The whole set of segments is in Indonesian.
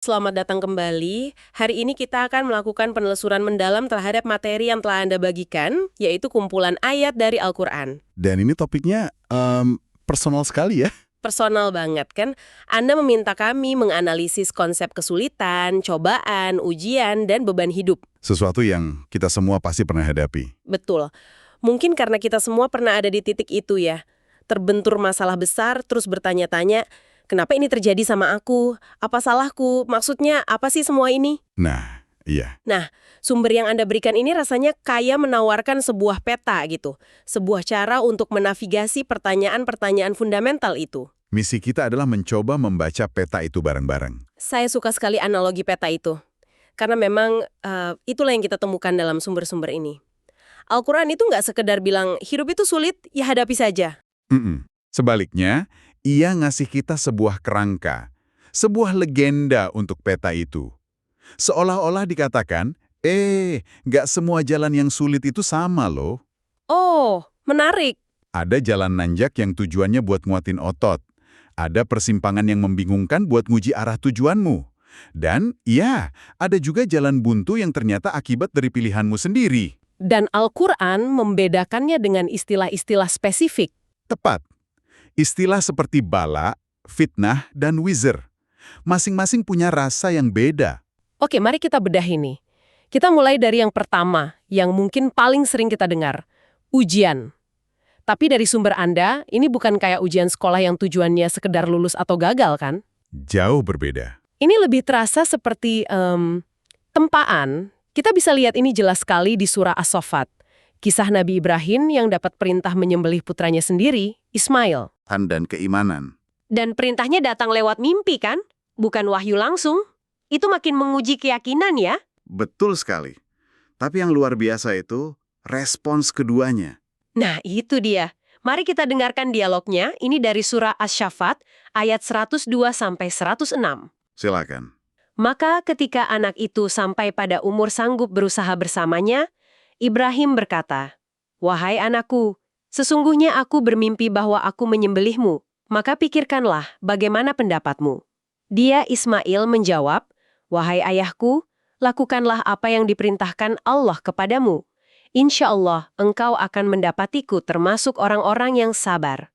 Selamat datang kembali. Hari ini kita akan melakukan penelusuran mendalam terhadap materi yang telah Anda bagikan, yaitu kumpulan ayat dari Al-Quran. Dan ini topiknya personal sekali ya. Personal banget kan? Anda meminta kami menganalisis konsep kesulitan, cobaan, ujian, dan beban hidup. Sesuatu yang kita semua pasti pernah hadapi. Betul. Mungkin karena kita semua pernah ada di titik itu ya. Terbentur masalah besar, terus bertanya-tanya, kenapa ini terjadi sama aku? Apa salahku? Maksudnya, apa sih semua ini? Nah, iya. Nah, sumber yang Anda berikan ini rasanya kayak menawarkan sebuah peta gitu. Sebuah cara untuk menavigasi pertanyaan-pertanyaan fundamental itu. Misi kita adalah mencoba membaca peta itu bareng-bareng. Saya suka sekali analogi peta itu. Karena memang itulah yang kita temukan dalam sumber-sumber ini. Al-Quran itu nggak sekedar bilang, hidup itu sulit, ya hadapi saja. Sebaliknya, ia ngasih kita sebuah kerangka, sebuah legenda untuk peta itu. Seolah-olah dikatakan, nggak semua jalan yang sulit itu sama loh. Oh, menarik. Ada jalan nanjak yang tujuannya buat nguatin otot. Ada persimpangan yang membingungkan buat nguji arah tujuanmu. Dan, ya, ada juga jalan buntu yang ternyata akibat dari pilihanmu sendiri. Dan Al-Quran membedakannya dengan istilah-istilah spesifik. Tepat. Istilah seperti bala, fitnah, dan wizr. Masing-masing punya rasa yang beda. Oke, mari kita bedah ini. Kita mulai dari yang pertama, yang mungkin paling sering kita dengar. Ujian. Tapi dari sumber Anda, ini bukan kayak ujian sekolah yang tujuannya sekedar lulus atau gagal, kan? Jauh berbeda. Ini lebih terasa seperti tempaan. Kita bisa lihat ini jelas sekali di surah As-Saffat. Kisah Nabi Ibrahim yang dapat perintah menyembelih putranya sendiri, Ismail. Dan keimanan. Dan perintahnya datang lewat mimpi, kan? Bukan wahyu langsung. Itu makin menguji keyakinan ya. Betul sekali. Tapi yang luar biasa itu, respons keduanya. Nah, itu dia. Mari kita dengarkan dialognya. Ini dari surah Asy-Syaffat, ayat 102-106. Silakan. Maka ketika anak itu sampai pada umur sanggup berusaha bersamanya, Ibrahim berkata, "Wahai anakku, sesungguhnya aku bermimpi bahwa aku menyembelihmu, maka pikirkanlah bagaimana pendapatmu." Dia Ismail menjawab, "Wahai ayahku, lakukanlah apa yang diperintahkan Allah kepadamu. Insya Allah engkau akan mendapatiku termasuk orang-orang yang sabar."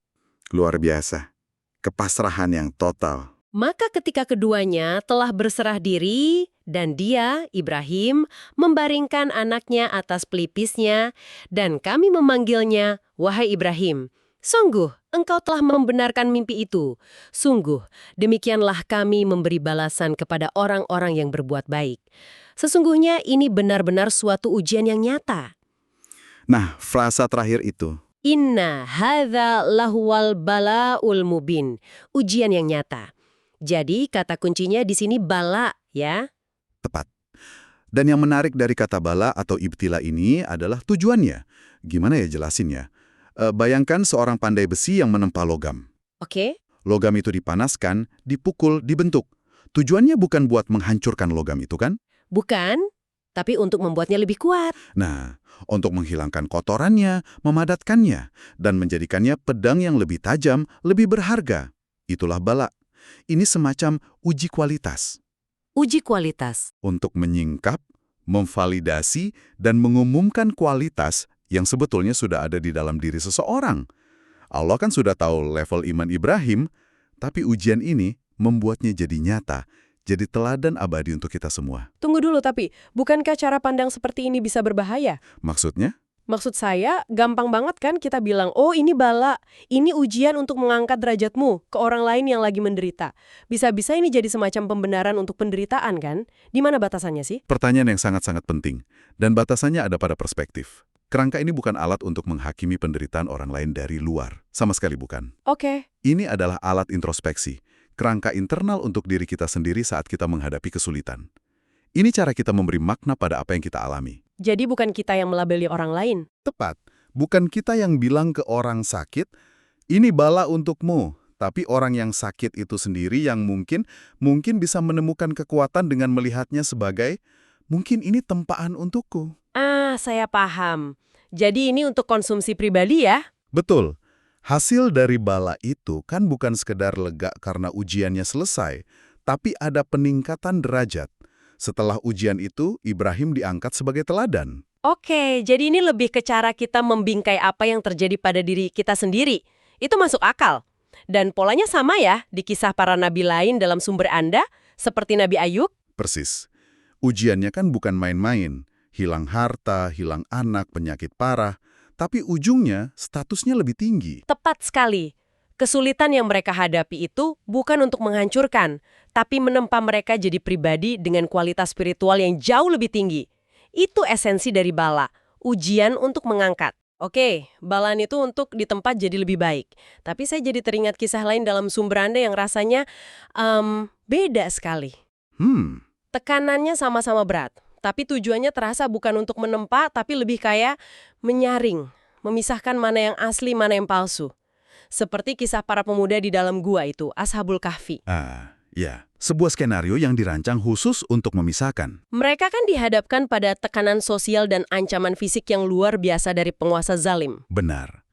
Luar biasa. Kepasrahan yang total. Maka ketika keduanya telah berserah diri, dan dia, Ibrahim, membaringkan anaknya atas pelipisnya, dan kami memanggilnya, "Wahai Ibrahim, sungguh engkau telah membenarkan mimpi itu. Sungguh, demikianlah kami memberi balasan kepada orang-orang yang berbuat baik. Sesungguhnya ini benar-benar suatu ujian yang nyata." Nah, frasa terakhir itu. Inna hadza lahuwal bala'ul mubin. Ujian yang nyata. Jadi kata kuncinya di sini bala ya. Tepat. Dan yang menarik dari kata bala atau ibtila ini adalah tujuannya. Gimana ya jelasinnya? Bayangkan seorang pandai besi yang menempa logam. Oke. Logam itu dipanaskan, dipukul, dibentuk. Tujuannya bukan buat menghancurkan logam itu kan? Bukan, tapi untuk membuatnya lebih kuat. Nah, untuk menghilangkan kotorannya, memadatkannya, dan menjadikannya pedang yang lebih tajam, lebih berharga. Itulah bala. Ini semacam uji kualitas. Uji kualitas. Untuk menyingkap, memvalidasi, dan mengumumkan kualitas yang sebetulnya sudah ada di dalam diri seseorang. Allah kan sudah tahu level iman Ibrahim, tapi ujian ini membuatnya jadi nyata, jadi teladan abadi untuk kita semua. Tunggu dulu tapi, bukankah cara pandang seperti ini bisa berbahaya? Maksudnya? Maksud saya, gampang banget kan kita bilang, oh ini bala, ini ujian untuk mengangkat derajatmu ke orang lain yang lagi menderita. Bisa-bisa ini jadi semacam pembenaran untuk penderitaan kan? Di mana batasannya sih? Pertanyaan yang sangat-sangat penting, dan batasannya ada pada perspektif. Kerangka ini bukan alat untuk menghakimi penderitaan orang lain dari luar. Sama sekali bukan. Oke. Ini adalah alat introspeksi, kerangka internal untuk diri kita sendiri saat kita menghadapi kesulitan. Ini cara kita memberi makna pada apa yang kita alami. Jadi bukan kita yang melabeli orang lain. Tepat. Bukan kita yang bilang ke orang sakit, ini bala untukmu. Tapi orang yang sakit itu sendiri yang mungkin bisa menemukan kekuatan dengan melihatnya sebagai, mungkin ini tempaan untukku. Ah, saya paham. Jadi ini untuk konsumsi pribadi ya? Betul. Hasil dari bala itu kan bukan sekedar lega karena ujiannya selesai, tapi ada peningkatan derajat. Setelah ujian itu, Ibrahim diangkat sebagai teladan. Oke, jadi ini lebih ke cara kita membingkai apa yang terjadi pada diri kita sendiri. Itu masuk akal. Dan polanya sama ya di kisah para nabi lain dalam sumber Anda, seperti Nabi Ayub. Persis. Ujiannya kan bukan main-main. Hilang harta, hilang anak, penyakit parah. Tapi ujungnya statusnya lebih tinggi. Tepat sekali. Kesulitan yang mereka hadapi itu bukan untuk menghancurkan, tapi menempa mereka jadi pribadi dengan kualitas spiritual yang jauh lebih tinggi. Itu esensi dari bala, ujian untuk mengangkat. Oke, balaan itu untuk ditempat jadi lebih baik. Tapi saya jadi teringat kisah lain dalam sumber Anda yang rasanya beda sekali. Tekanannya sama-sama berat, tapi tujuannya terasa bukan untuk menempa, tapi lebih kayak menyaring, memisahkan mana yang asli, mana yang palsu. Seperti kisah para pemuda di dalam gua itu, Ashabul Kahfi. Ya. Sebuah skenario yang dirancang khusus untuk memisahkan. Mereka kan dihadapkan pada tekanan sosial dan ancaman fisik yang luar biasa dari penguasa zalim. Benar.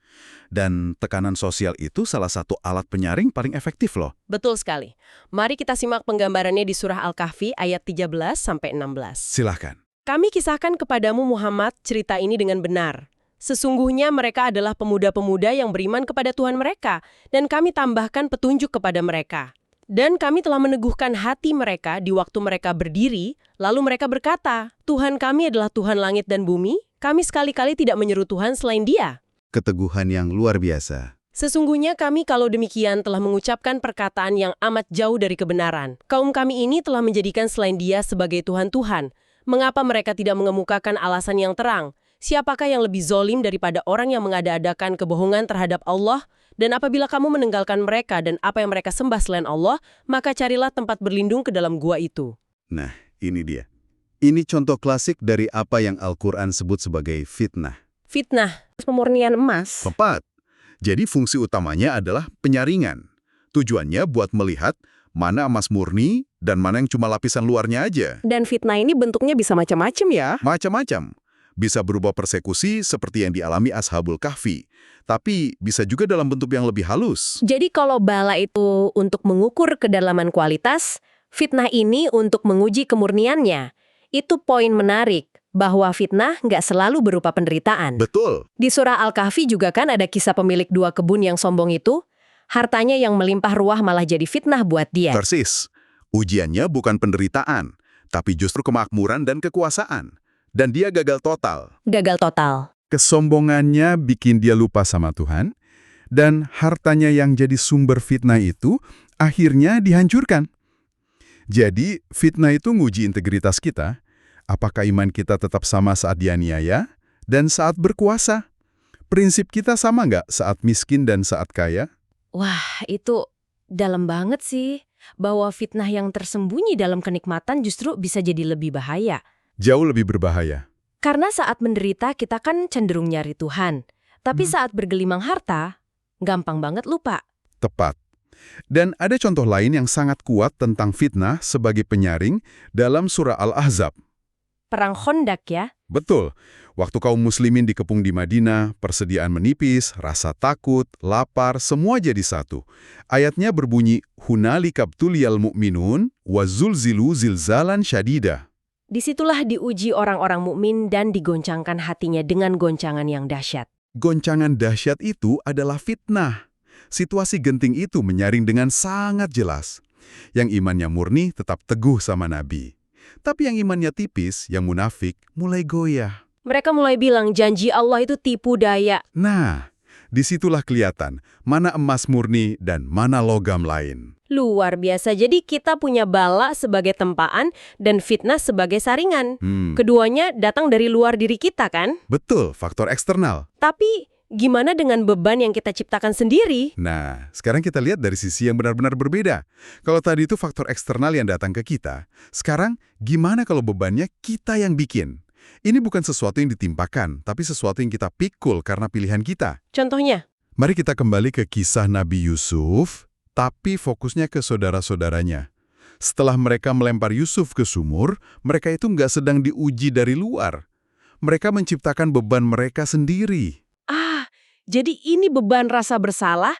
Dan tekanan sosial itu salah satu alat penyaring paling efektif loh. Betul sekali. Mari kita simak penggambarannya di surah Al-Kahfi ayat 13-16. Silahkan. Kami kisahkan kepadamu Muhammad cerita ini dengan benar. Sesungguhnya mereka adalah pemuda-pemuda yang beriman kepada Tuhan mereka, dan kami tambahkan petunjuk kepada mereka. Dan kami telah meneguhkan hati mereka di waktu mereka berdiri, lalu mereka berkata, Tuhan kami adalah Tuhan langit dan bumi, kami sekali-kali tidak menyeru Tuhan selain Dia. Keteguhan yang luar biasa. Sesungguhnya kami kalau demikian telah mengucapkan perkataan yang amat jauh dari kebenaran. Kaum kami ini telah menjadikan selain Dia sebagai Tuhan-Tuhan. Mengapa mereka tidak mengemukakan alasan yang terang? Siapakah yang lebih zolim daripada orang yang mengada-adakan kebohongan terhadap Allah? Dan apabila kamu meninggalkan mereka dan apa yang mereka sembah selain Allah, maka carilah tempat berlindung ke dalam gua itu. Nah, ini dia. Ini contoh klasik dari apa yang Al-Quran sebut sebagai fitnah. Fitnah, pemurnian emas. Tepat. Jadi fungsi utamanya adalah penyaringan. Tujuannya buat melihat mana emas murni dan mana yang cuma lapisan luarnya aja. Dan fitnah ini bentuknya bisa macam-macam ya? Macam-macam. Bisa berupa persekusi seperti yang dialami Ashabul Kahfi. Tapi bisa juga dalam bentuk yang lebih halus. Jadi kalau bala itu untuk mengukur kedalaman kualitas, fitnah ini untuk menguji kemurniannya. Itu poin menarik, bahwa fitnah nggak selalu berupa penderitaan. Betul. Di surah Al-Kahfi juga kan ada kisah pemilik 2 kebun yang sombong itu. Hartanya yang melimpah ruah malah jadi fitnah buat dia. Persis. Ujiannya bukan penderitaan, tapi justru kemakmuran dan kekuasaan. Dan dia gagal total. Gagal total. Kesombongannya bikin dia lupa sama Tuhan, dan hartanya yang jadi sumber fitnah itu akhirnya dihancurkan. Jadi, fitnah itu nguji integritas kita, apakah iman kita tetap sama saat dianiaya dan saat berkuasa. Prinsip kita sama nggak saat miskin dan saat kaya? Wah, itu dalam banget sih. Bahwa fitnah yang tersembunyi dalam kenikmatan justru bisa jadi lebih bahaya. Jauh lebih berbahaya. Karena saat menderita kita kan cenderung nyari Tuhan. Tapi saat bergelimang harta, gampang banget lupa. Tepat. Dan ada contoh lain yang sangat kuat tentang fitnah sebagai penyaring dalam surah Al-Ahzab. Perang Khandaq ya? Betul. Waktu kaum muslimin dikepung di Madinah, persediaan menipis, rasa takut, lapar, semua jadi satu. Ayatnya berbunyi, Hunalika btuliyal mu'minun wa zulzilu zilzalan syadida. Disitulah diuji orang-orang mukmin dan digoncangkan hatinya dengan goncangan yang dahsyat. Goncangan dahsyat itu adalah fitnah. Situasi genting itu menyaring dengan sangat jelas. Yang imannya murni tetap teguh sama Nabi. Tapi yang imannya tipis, yang munafik, mulai goyah. Mereka mulai bilang janji Allah itu tipu daya. Nah, disitulah kelihatan mana emas murni dan mana logam lain. Luar biasa, jadi kita punya bala sebagai tempaan dan fitnah sebagai saringan. Keduanya datang dari luar diri kita kan? Betul, faktor eksternal. Tapi gimana dengan beban yang kita ciptakan sendiri? Nah, sekarang kita lihat dari sisi yang benar-benar berbeda. Kalau tadi itu faktor eksternal yang datang ke kita, sekarang gimana kalau bebannya kita yang bikin? Ini bukan sesuatu yang ditimpakan, tapi sesuatu yang kita pikul karena pilihan kita. Contohnya? Mari kita kembali ke kisah Nabi Yusuf, tapi fokusnya ke saudara-saudaranya. Setelah mereka melempar Yusuf ke sumur, mereka itu nggak sedang diuji dari luar. Mereka menciptakan beban mereka sendiri. Jadi ini beban rasa bersalah,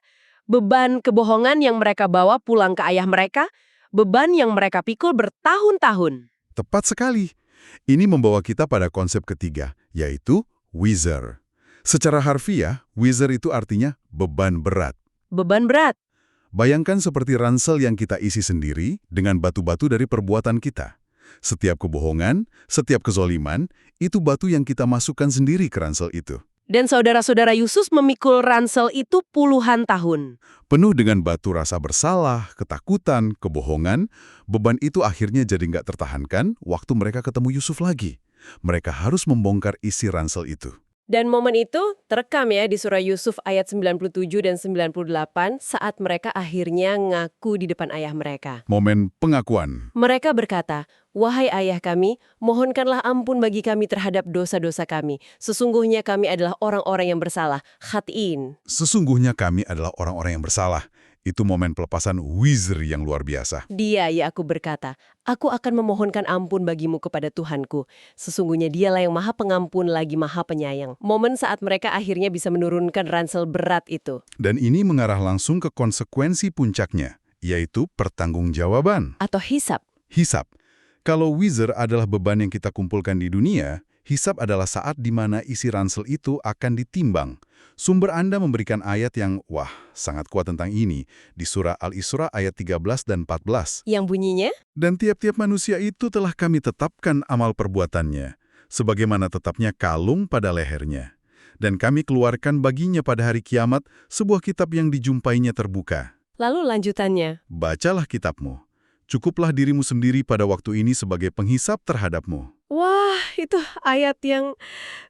beban kebohongan yang mereka bawa pulang ke ayah mereka, beban yang mereka pikul bertahun-tahun. Tepat sekali. Ini membawa kita pada konsep ketiga, yaitu wizard. Secara harfiah, wizard itu artinya beban berat. Beban berat. Bayangkan seperti ransel yang kita isi sendiri dengan batu-batu dari perbuatan kita. Setiap kebohongan, setiap kezoliman, itu batu yang kita masukkan sendiri ke ransel itu. Dan saudara-saudara Yusuf memikul ransel itu puluhan tahun. Penuh dengan batu rasa bersalah, ketakutan, kebohongan, beban itu akhirnya jadi nggak tertahankan waktu mereka ketemu Yusuf lagi. Mereka harus membongkar isi ransel itu. Dan momen itu terekam ya di surah Yusuf ayat 97 dan 98 saat mereka akhirnya ngaku di depan ayah mereka. Momen pengakuan. Mereka berkata, "Wahai ayah kami, mohonkanlah ampun bagi kami terhadap dosa-dosa kami. Sesungguhnya kami adalah orang-orang yang bersalah." Khatin. Sesungguhnya kami adalah orang-orang yang bersalah. Itu momen pelepasan wizard yang luar biasa. Dia, Yakub berkata, "Aku akan memohonkan ampun bagimu kepada Tuhanku. Sesungguhnya dialah yang maha pengampun lagi maha penyayang." Momen saat mereka akhirnya bisa menurunkan ransel berat itu. Dan ini mengarah langsung ke konsekuensi puncaknya, yaitu pertanggungjawaban. Atau hisab. Hisab. Kalau wizard adalah beban yang kita kumpulkan di dunia, hisab adalah saat di mana isi ransel itu akan ditimbang. Sumber Anda memberikan ayat yang, sangat kuat tentang ini, di surah Al-Isra ayat 13 dan 14. Yang bunyinya? Dan tiap-tiap manusia itu telah kami tetapkan amal perbuatannya, sebagaimana tetapnya kalung pada lehernya. Dan kami keluarkan baginya pada hari kiamat sebuah kitab yang dijumpainya terbuka. Lalu lanjutannya. Bacalah kitabmu. Cukuplah dirimu sendiri pada waktu ini sebagai penghisap terhadapmu. Wah, itu ayat yang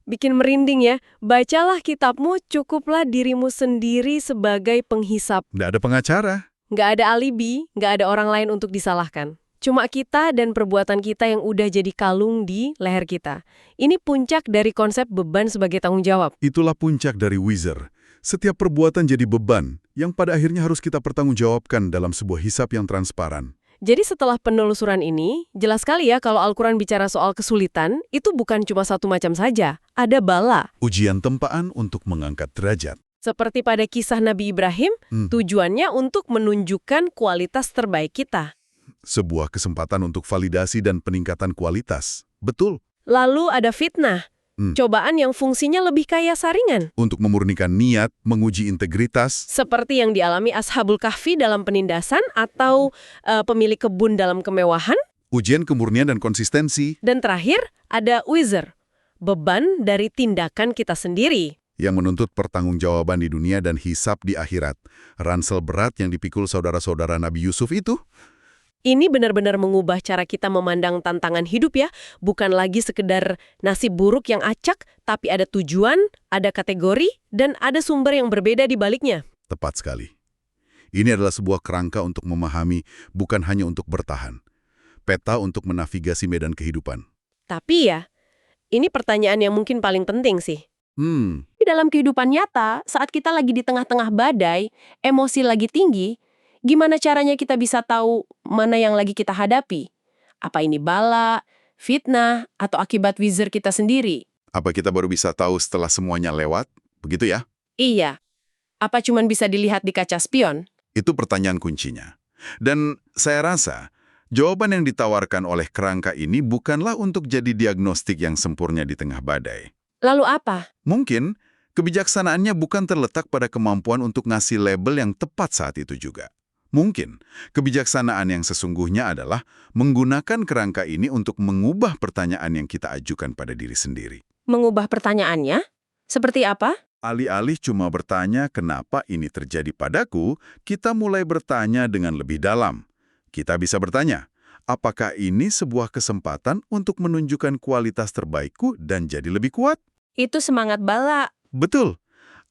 bikin merinding ya. Bacalah kitabmu, cukuplah dirimu sendiri sebagai penghisap. Nggak ada pengacara. Nggak ada alibi, nggak ada orang lain untuk disalahkan. Cuma kita dan perbuatan kita yang udah jadi kalung di leher kita. Ini puncak dari konsep beban sebagai tanggung jawab. Itulah puncak dari wizard. Setiap perbuatan jadi beban yang pada akhirnya harus kita pertanggungjawabkan dalam sebuah hisab yang transparan. Jadi setelah penelusuran ini, jelas sekali ya kalau Al-Quran bicara soal kesulitan, itu bukan cuma satu macam saja. Ada bala. Ujian tempaan untuk mengangkat derajat. Seperti pada kisah Nabi Ibrahim, tujuannya untuk menunjukkan kualitas terbaik kita. Sebuah kesempatan untuk validasi dan peningkatan kualitas. Betul. Lalu ada fitnah. Cobaan yang fungsinya lebih kayak saringan. Untuk memurnikan niat, menguji integritas. Seperti yang dialami Ashabul Kahfi dalam penindasan atau pemilik kebun dalam kemewahan. Ujian kemurnian dan konsistensi. Dan terakhir ada wizard. Beban dari tindakan kita sendiri. Yang menuntut pertanggungjawaban di dunia dan hisab di akhirat. Ransel berat yang dipikul saudara-saudara Nabi Yusuf itu. Ini benar-benar mengubah cara kita memandang tantangan hidup ya. Bukan lagi sekedar nasib buruk yang acak, tapi ada tujuan, ada kategori, dan ada sumber yang berbeda di baliknya. Tepat sekali. Ini adalah sebuah kerangka untuk memahami, bukan hanya untuk bertahan. Peta untuk menavigasi medan kehidupan. Tapi ya, ini pertanyaan yang mungkin paling penting sih. Di dalam kehidupan nyata, saat kita lagi di tengah-tengah badai, emosi lagi tinggi, gimana caranya kita bisa tahu mana yang lagi kita hadapi? Apa ini bala, fitnah, atau akibat wizard kita sendiri? Apa kita baru bisa tahu setelah semuanya lewat? Begitu ya? Iya. Apa cuman bisa dilihat di kaca spion? Itu pertanyaan kuncinya. Dan saya rasa, jawaban yang ditawarkan oleh kerangka ini bukanlah untuk jadi diagnostik yang sempurna di tengah badai. Lalu apa? Mungkin, kebijaksanaannya bukan terletak pada kemampuan untuk ngasih label yang tepat saat itu juga. Mungkin, kebijaksanaan yang sesungguhnya adalah menggunakan kerangka ini untuk mengubah pertanyaan yang kita ajukan pada diri sendiri. Mengubah pertanyaannya? Seperti apa? Alih-alih cuma bertanya kenapa ini terjadi padaku, kita mulai bertanya dengan lebih dalam. Kita bisa bertanya, apakah ini sebuah kesempatan untuk menunjukkan kualitas terbaikku dan jadi lebih kuat? Itu semangat bala. Betul.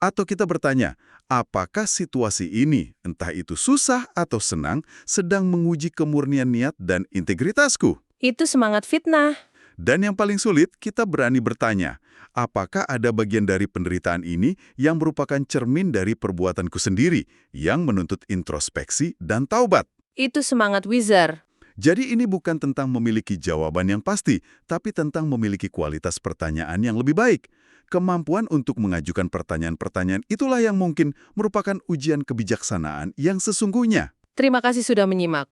Atau kita bertanya, apakah situasi ini, entah itu susah atau senang, sedang menguji kemurnian niat dan integritasku? Itu semangat fitnah. Dan yang paling sulit, kita berani bertanya, apakah ada bagian dari penderitaan ini yang merupakan cermin dari perbuatanku sendiri, yang menuntut introspeksi dan taubat? Itu semangat wizard. Jadi ini bukan tentang memiliki jawaban yang pasti, tapi tentang memiliki kualitas pertanyaan yang lebih baik. Kemampuan untuk mengajukan pertanyaan-pertanyaan itulah yang mungkin merupakan ujian kebijaksanaan yang sesungguhnya. Terima kasih sudah menyimak.